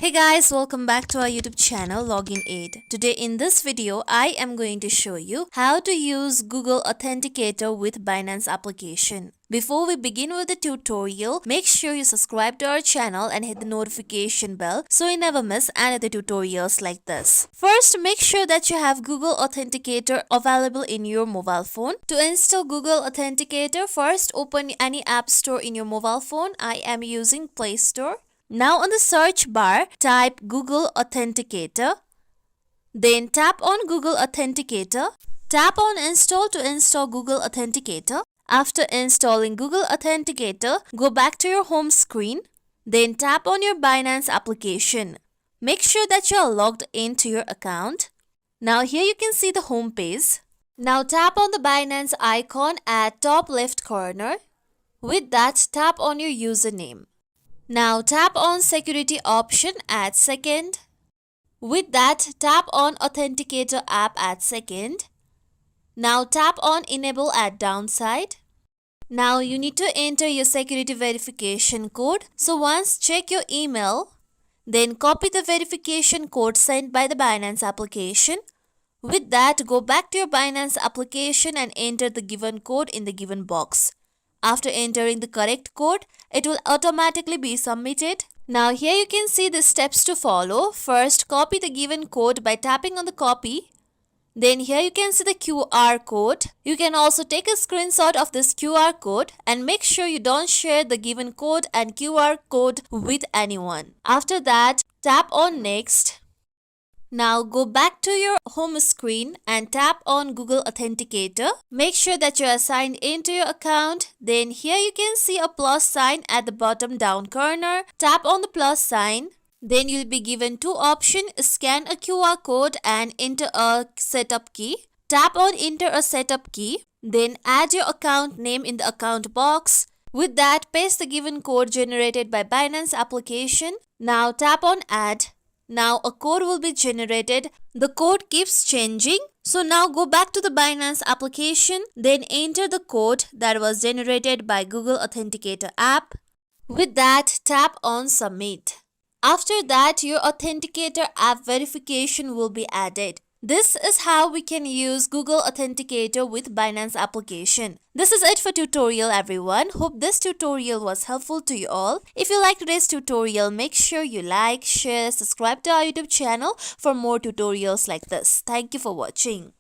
Hey guys, welcome back to our YouTube channel Login Aid. Today in this video, I am going to show you how to use Google Authenticator with Binance application. Before we begin with the tutorial, make sure you subscribe to our channel and hit the notification bell so you never miss any of the tutorials like this. First, make sure that you have Google Authenticator available in your mobile phone. To install Google Authenticator, first open any app store in your mobile phone. I am using Play Store. Now on the search bar, type Google Authenticator. Then tap on Google Authenticator. Tap on Install to install Google Authenticator. After installing Google Authenticator, go back to your home screen. Then tap on your Binance application. Make sure that you are logged into your account. Now here you can see the home page. Now tap on the Binance icon at top left corner. With that, tap on your username. Now tap on security option at second. With that, tap on Authenticator app at second. Now tap on enable at downside. Now you need to enter your security verification code. So once check your email, then copy the verification code sent by the Binance application. With that, go back to your Binance application and enter the given code in the given box. After entering the correct code, it will automatically be submitted. Now here you can see the steps to follow. First, copy the given code by tapping on the copy. Then here you can see the QR code. You can also take a screenshot of this QR code and make sure you don't share the given code and QR code with anyone. After that, tap on next. Now go back to your home screen and tap on Google Authenticator. Make sure that you are signed into your account. Then here you can see a plus sign at the bottom down corner. Tap on the plus sign. Then you'll be given two options: scan a QR code and enter a setup key. Tap on enter a setup key. Then add your account name in the account box. With that, paste the given code generated by Binance application. Now tap on add. Now a code will be generated. The code keeps changing. So now go back to the Binance application. Then enter the code that was generated by Google Authenticator app. With that, tap on submit. After that, your Authenticator app verification will be added. This is how we can use Google Authenticator with Binance application. This is it for tutorial everyone. Hope this tutorial was helpful to you all. If you like today's tutorial, make sure you like, share, subscribe to our YouTube channel for more tutorials like this. Thank you for watching.